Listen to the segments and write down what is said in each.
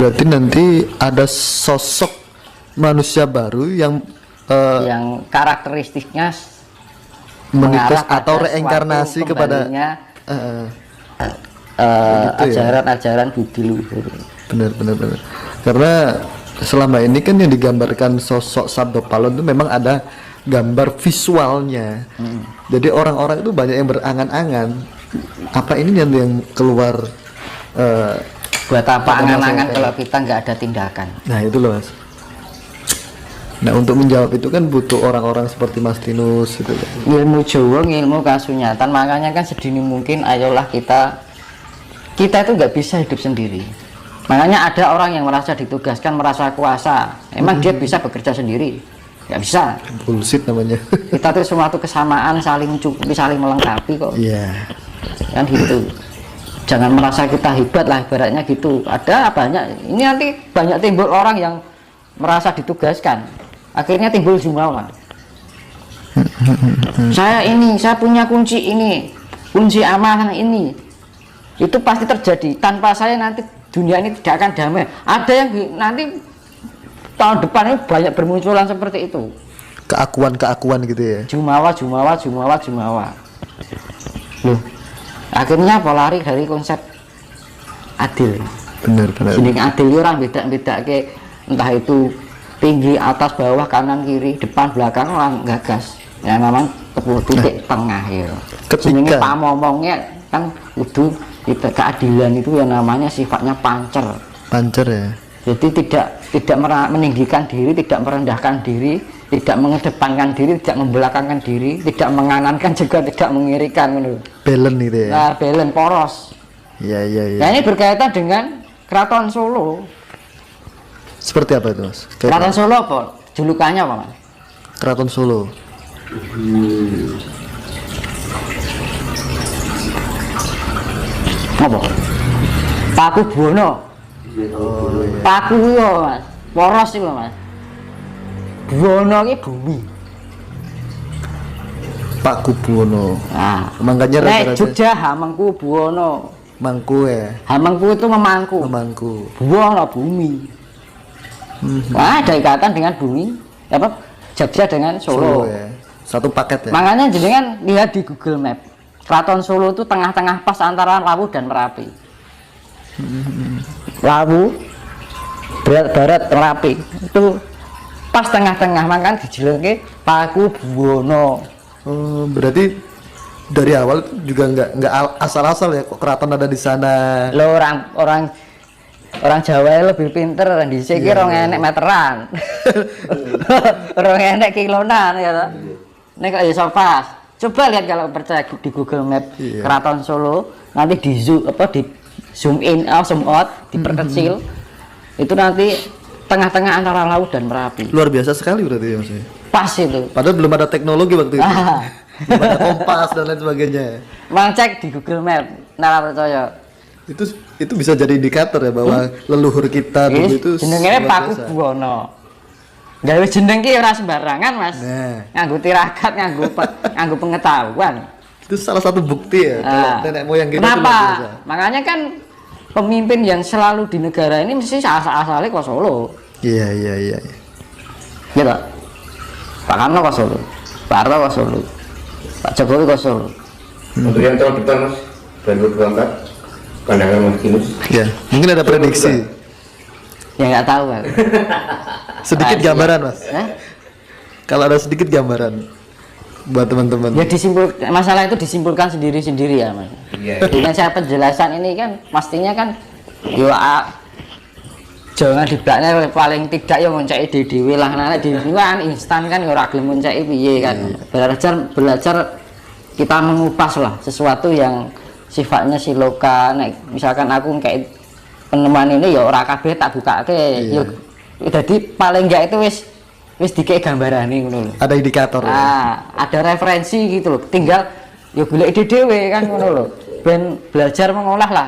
Berarti nanti ada sosok manusia baru yang karakteristiknya menitus mengarah pada atau reinkarnasi suatu kepada kembalinya, gitu ya? ajaran-ajaran budi luhur. Benar. Karena selama ini kan yang digambarkan sosok Sabdo Palon itu memang ada gambar visualnya. Jadi orang-orang itu banyak yang berangan-angan. Apa ini yang keluar? Buat apa angan-angan saya- kalau kita nggak ada tindakan? Nah itu loh Mas. Nah untuk menjawab itu kan butuh orang-orang seperti Mas Tinus gitu. Ilmu Jawa, ilmu kasunyatan, makanya kan sedini mungkin ayolah kita itu nggak bisa hidup sendiri. Makanya ada orang yang merasa ditugaskan, merasa kuasa, emang dia bisa bekerja sendiri? Nggak bisa. Bullshit namanya. Kita tuh suatu kesamaan, saling mencukupi, saling melengkapi kok. Iya. Kan gitu. Jangan merasa kita hebat lah, ibaratnya gitu. Ada banyak, ini nanti banyak timbul orang yang merasa ditugaskan, akhirnya timbul jumawa. Saya punya kunci ini, kunci amanah ini. Itu pasti terjadi. Tanpa saya nanti dunia ini tidak akan damai. Ada yang nanti tahun depan ini banyak bermunculan seperti itu. Keakuan gitu ya. Jumawa. Loh, akhirnya apa, lari dari konsep adil. Benar. Jeneng adil orang beda ke, entah itu tinggi, atas, bawah, kanan, kiri, depan, belakang, orang gagas. Ya memang titik tengah ya. Jenenge pamomongnya kan kudu kita keadilan itu yang namanya sifatnya pancer ya. Jadi tidak meninggikan diri, tidak merendahkan diri, tidak mengedepankan diri, tidak membelakangkan diri, tidak menganankan juga tidak mengirikan. Belen gitu ya. Nah, belen poros. Iya. Nah, ini berkaitan dengan Keraton Solo. Seperti apa itu Mas? Keraton Solo apa? Julukannya apa Mas? Keraton Solo. Apa? Paku Buwono. Paku yo Mas, poros itu Mas. Buwono ini bumi. Paku Buwono. Nah, Makanya nek Jogja Hamengku Buwono. Mangku ya. Hamengku itu memangku. Buwono bumi. Wah, ada ikatan dengan bumi. Apa? Jogja dengan Solo. Ya. Satu paket ya. Makanya jenengan lihat di Google Map. Keraton Solo itu tengah-tengah pas antara Lawu dan Merapi. Lawu, barat Merapi itu pas tengah-tengah, makanya dijelengke Paku Buwono. Berarti dari awal juga nggak asal-asal ya kok keraton ada di sana. Lo orang Jawa lebih pinter, di sini orang enek meteran, orang enek kilonan ya toh. Nek kok iso pas. Coba lihat kalau percaya di Google Map Keraton Solo, nanti di zoom in, zoom out, diperkecil. Itu nanti tengah-tengah antara Laut dan Merapi. Luar biasa sekali berarti ya Mas. Pas itu. Padahal belum ada teknologi waktu itu. Belum ada kompas dan lain sebagainya. Mang cek di Google Map, nara percaya. Itu bisa jadi indikator ya bahwa leluhur kita dulu itu jenenge Paku Buwono. Gawe jeneng ki ora sembarangan Mas. Nah. Nganggo tirakat, nganggo pengetahuan. Itu salah satu bukti ya nenek moyang kita. Kenapa? Makanya kan pemimpin yang selalu di negara ini mesti asal-asalnya kok Solo. Iya. Gitu. Pak Karno kok Solo, Pak Harto kok Solo, Pak Jokowi kok Solo. Untuk yang tahun depan Mas, 2024 pandangan Mas Kinus. Ya, mungkin ada prediksi. Ya nggak tahu kan. Sedikit gambaran Mas. Kalau ada sedikit gambaran buat teman-teman. Ya masalah itu disimpulkan sendiri-sendiri ya Mas. Iya. Dengan saya penjelasan ini kan pastinya kan jangan dibelaknya paling tidak ya ngonceki dhewe lah, nek dhewe kan instan kan ora gelem ngonceki piye kan. Belajar kita mengupas lah sesuatu yang sifatnya siloka. Nek misalkan aku kayak penemuan ini ya ora kabeh tak bukake. Ya jadi paling enggak itu wis dikek gambarane ngono lho. Ada indikator ya. Ada referensi gitu loh. Tinggal ya golek dhewe kan ngono lho. Ben belajar mengolah lah.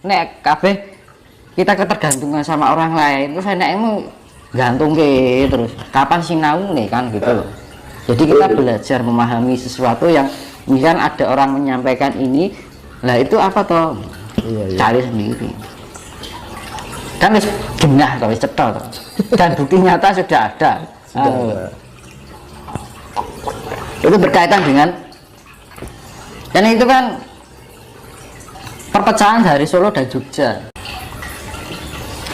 Nek kabeh kita ketergantungan sama orang lain, terus enakmu gantung ke terus kapan sinau nih kan gitu loh. Jadi kita belajar memahami sesuatu yang misalkan ada orang menyampaikan ini, lah itu apa toh? Cari sendiri. kan wis genah to, wis cetha to. Dan bukti nyata sudah ada. Sudah Ah, ada. itu berkaitan dengan, dan itu kan perpecahan dari Solo dan Jogja.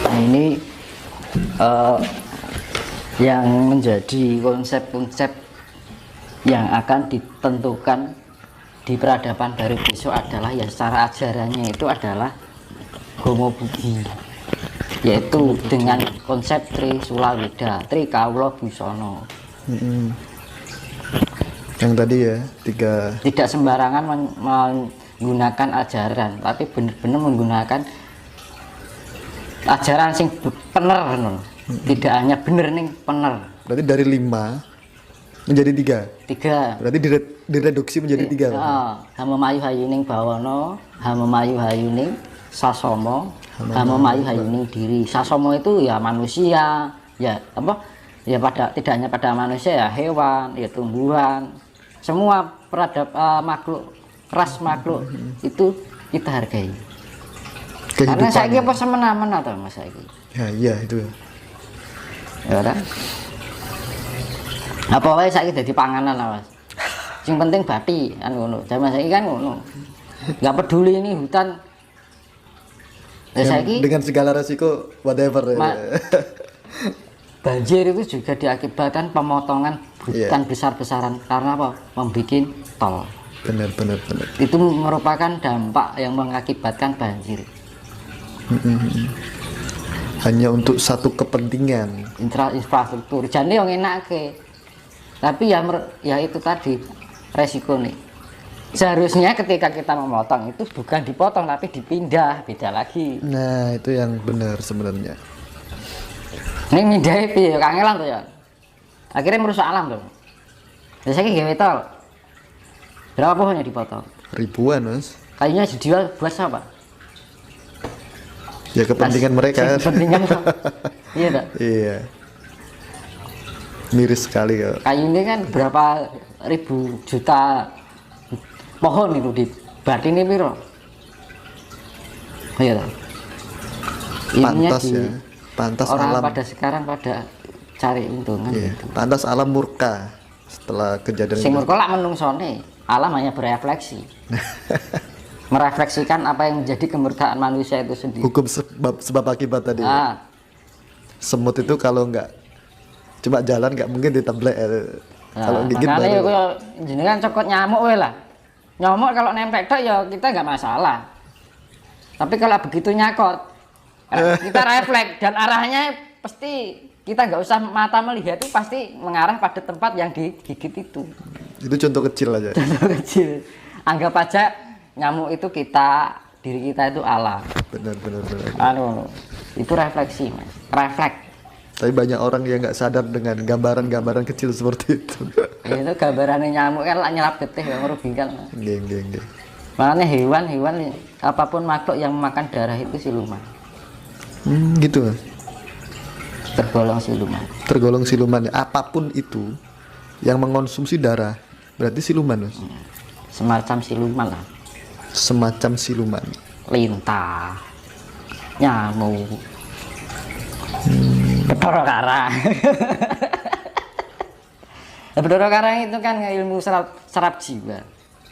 Nah, ini yang menjadi konsep-konsep yang akan ditentukan di peradaban baru besok adalah ya secara ajarannya itu adalah Homo Budi, yaitu dengan konsep Tri Sulaweda, Tri Kawula Busana. Yang tadi ya, 3 Tidak sembarangan menggunakan ajaran, tapi benar-benar menggunakan ajaran sing bener ngono. Tidak hanya bener ning bener. berarti dari 5 menjadi 3. 3. Berarti direduksi menjadi 3. Heeh. Hama mayu hayuning bawana, hama mayu hayuning sasama, hama mayu hayuning diri. Sasama itu ya manusia, ya apa? Ya tidak hanya pada manusia, ya hewan, ya tumbuhan. Semua makhluk, ras makhluk itu kita hargai. Karena saya apa semena-mena toh Mas saiki. Ya iya itu. Ya kan? Apa wae saiki dadi panganan lah Mas. Sing penting bati kan ngono. Zaman saiki kan ngono. Enggak peduli ini hutan. Ya saiki Dengan segala resiko whatever. banjir itu juga diakibatkan pemotongan hutan besar-besaran karena apa? Membikin tol. Benar. Itu merupakan dampak yang mengakibatkan banjir. Hanya untuk satu kepentingan. Infrastruktur. Jane yang enake. Tapi ya itu tadi resiko nih. Seharusnya ketika kita memotong itu bukan dipotong tapi dipindah, beda lagi. Nah, itu yang benar sebenarnya. Ini mindahnya piye kangelan tuh ya. Akhirnya merusak alam tuh. Biasanya kayak gawe tol. Berapa pohonnya dipotong? Ribuan, Mas. Kayunya dijual buat siapa? Ya kepentingan mereka. Kepentingan. Iya tak? Iya. Miris sekali kok. Kayu ini kan berapa ribu juta pohon itu di Batini piro? Iya tak? Ininya Pantas ya. Pantas orang alam. pada sekarang pada cari untungan Iya. gitu. Pantas alam murka setelah kejadian Sing itu. murka lak menungsone, alam hanya berefleksi. Merefleksikan apa yang menjadi kemurkaan manusia itu sendiri. Hukum sebab akibat tadi. Ah, Semut itu kalau nggak cuma jalan nggak mungkin diteblek. Kalau gigit makanya baru. kaya jenengan cokot nyamuk wae lah. Nyamuk kalau nempel tok ya kita nggak masalah. Tapi kalau begitu nyakot, kita refleks dan arahnya pasti kita nggak usah mata melihat itu pasti mengarah pada tempat yang digigit itu. Itu contoh kecil aja. Contoh kecil. Anggap aja nyamuk itu kita, diri kita itu alam. Benar. Anu, itu refleksi mas, refleks. Tapi banyak orang yang nggak sadar dengan gambaran-gambaran kecil seperti itu. Itu gambarannya nyamuk kan lah nyelap getih yang merugikan. Geng. Makanya hewan apapun makhluk yang memakan darah itu siluman, Gitu Mas. tergolong siluman. Tergolong siluman. Apapun itu yang mengonsumsi darah berarti siluman Mas. Semacam siluman lah, Semacam siluman. lintah, nyamuk, Bathara Karang. Bathara Karang itu kan ilmu serap jiwa.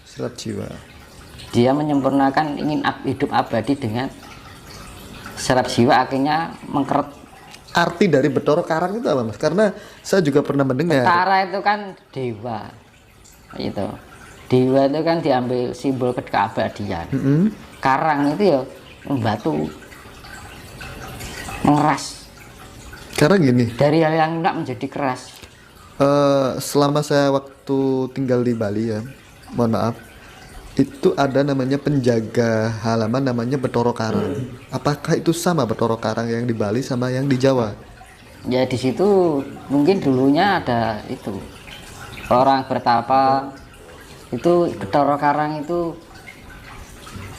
Serap jiwa. Dia menyempurnakan ingin hidup abadi dengan serap jiwa, akhirnya mengkeret. Arti dari Bathara Karang itu apa Mas? Karena saya juga pernah mendengar. Bathara itu kan dewa, itu dewa itu kan diambil simbol keabadian. Karang itu ya membatu, mengeras. Karena gini, Dari hal yang lunak menjadi keras. selama saya waktu tinggal di Bali ya, mohon maaf, itu ada namanya penjaga halaman namanya Bathara Karang. Apakah itu sama Bathara Karang yang di Bali sama yang di Jawa? Ya di situ mungkin dulunya ada itu orang bertapa, itu Bathara Karang itu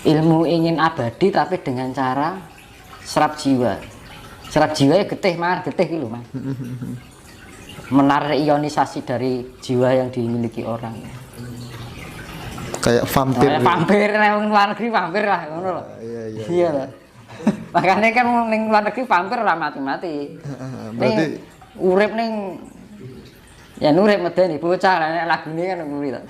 ilmu ingin abadi tapi dengan cara serap jiwa. Serap jiwa ya getih mas, getih gitu mas. Menarik ionisasi dari jiwa yang dimiliki orang. Kayak vampir. Kayak vampir, nek wong luar negeri vampir lah, ngono lho. Iya. Iya lah. Makanya kan ning luar negeri vampir ora mati-mati. Berarti Urip ning ya urip medeni bocah nek lagune kan nguri to.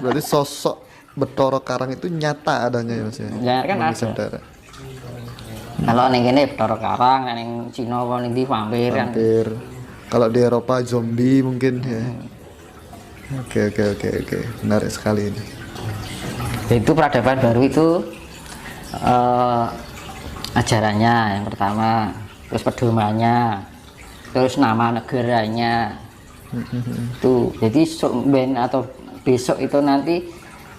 berarti sosok Bathara Karang itu nyata adanya ya Mas ya. Ya kan Bagi ada. saudara. Kalau ning kene Bathara Karang, ning Cina apa ning ndi vampir kan. Hampir. Kalau di Eropa zombie mungkin ya. Oke. Menarik sekali ini. Itu peradaban baru itu ajarannya yang pertama, terus pedomannya, terus nama negaranya. Tuh, jadi atau besok itu nanti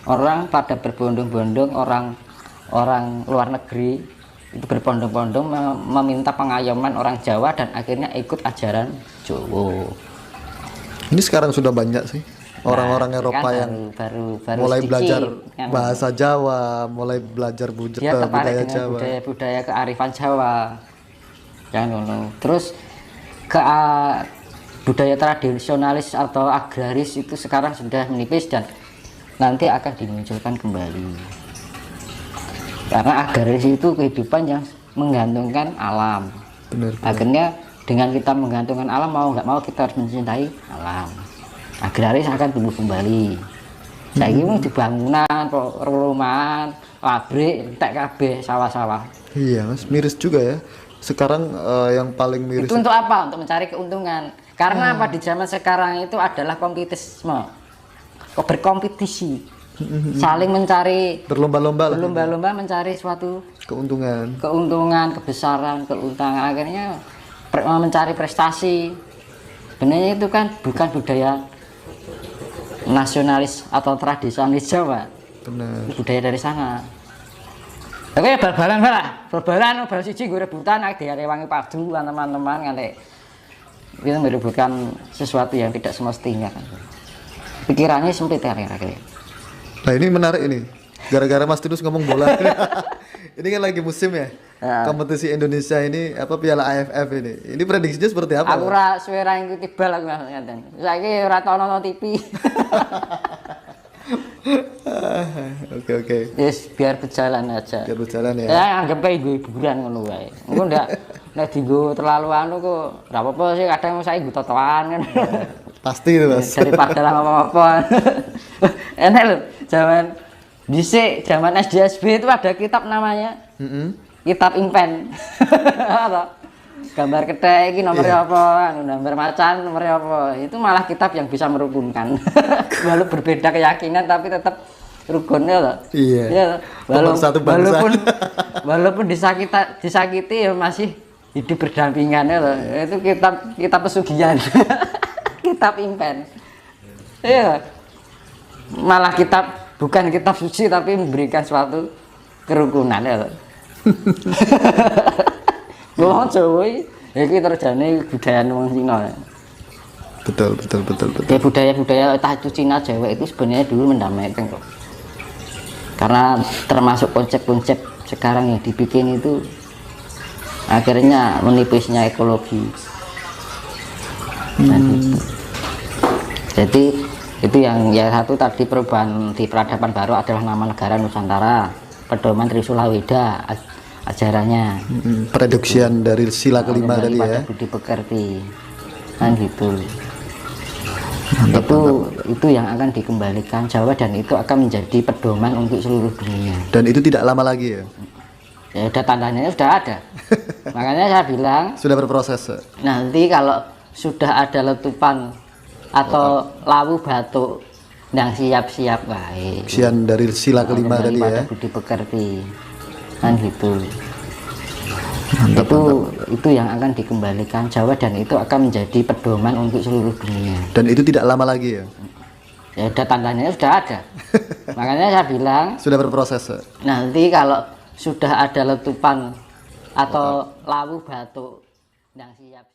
orang pada berbondong-bondong, orang luar negeri itu berbondong-bondong meminta pengayoman orang Jawa dan akhirnya ikut ajaran Jawa. Ini sekarang sudah banyak sih orang-orang Nah, Eropa kan yang baru mulai sedikit, belajar kan. bahasa Jawa, mulai belajar Dia tertarik budaya dengan Jawa. budaya kearifan Jawa, kan ngono. Terus budaya tradisionalis atau agraris itu sekarang sudah menipis dan nanti akan dimunculkan kembali. Karena agraris itu kehidupan yang menggantungkan alam. Benar. Akhirnya dengan kita menggantungkan alam, mau nggak mau kita harus mencintai alam. Agraris akan tumbuh kembali. Saya ini di bangunan, perumahan, pabrik, tak kabeh sawah-sawah. Iya Mas, miris juga ya. Sekarang yang paling miris Itu untuk apa? Untuk mencari keuntungan. Karena apa di zaman sekarang itu adalah kompetisme, berkompetisi, saling mencari, berlomba-lomba lah. berlomba-lomba mencari suatu Keuntungan. kebesaran, keuntungan. Akhirnya mencari prestasi. Sebenarnya itu kan bukan budaya nasionalis atau tradisionalis Jawa. Benar. Budaya dari sana. Oke, bal-balan bal siji gue rebutan diarewangi padu teman-teman nganti kita merebutkan sesuatu yang tidak semestinya kan. Pikirannya sempit ya kira-kira. Nah ini menarik ini. Gara-gara Mas Tinus ngomong bola. Ini kan lagi musim ya. Kompetisi Indonesia ini apa Piala AFF ini. Ini prediksinya seperti apa? Aku ora suwe ra ngikuti bal aku ngaten. Saiki ora tau nonton TV. Oke. Yes, biar berjalan aja. Biar berjalan ya. Ya anggap ae gue hiburan ngono wae. Engko ndak nek dienggo terlalu anu kok ora apa-apa sih kadang saya nggo totoan kan. Pasti itu Mas. Daripada lah apa-apa. Enak lho, zaman dhisik zaman SD itu ada kitab namanya Kitab Impen. Gambar kethek iki nomornya apa, gambar macan nomornya apa. Itu malah kitab yang bisa merukunkan. Walau berbeda keyakinan tapi tetap rukun ya loh. Iya. Ya, Satu bangsa. walaupun disakiti ya masih hidup berdampingan ya loh. Itu kitab pesugihan. Kitab Impen. Iya. Malah bukan kitab suci tapi memberikan suatu kerukunan ya loh. Wong Jawa iki terjane budaya wong Cina. Betul. Ya budaya-budaya entah itu Cina Jawa itu sebenarnya dulu mendamaikan kok. Karena termasuk konsep-konsep sekarang yang dibikin itu akhirnya menipisnya ekologi. Nah, gitu. Jadi itu yang satu tadi perubahan di peradaban baru adalah nama negara Nusantara, pedoman Trisula Weda ajarannya. Prediksian dari sila kelima tadi ya. Budi pekerti kan gitu. Itu yang akan dikembalikan Jawa dan itu akan menjadi pedoman untuk seluruh dunia. Dan itu tidak lama lagi ya. Ya udah tandanya sudah ada. Makanya saya bilang Sudah berproses. nanti kalau sudah ada letupan atau lawu batuk yang siap-siap baik. Prediksian dari sila kelima tadi ya. Budi pekerti kan gitu. Itu yang akan dikembalikan Jawa dan itu akan menjadi pedoman untuk seluruh dunia. Dan itu tidak lama lagi ya. Ya udah tandanya sudah ada. Makanya saya bilang Sudah berproses. nanti kalau sudah ada letupan atau lawu batuk yang siap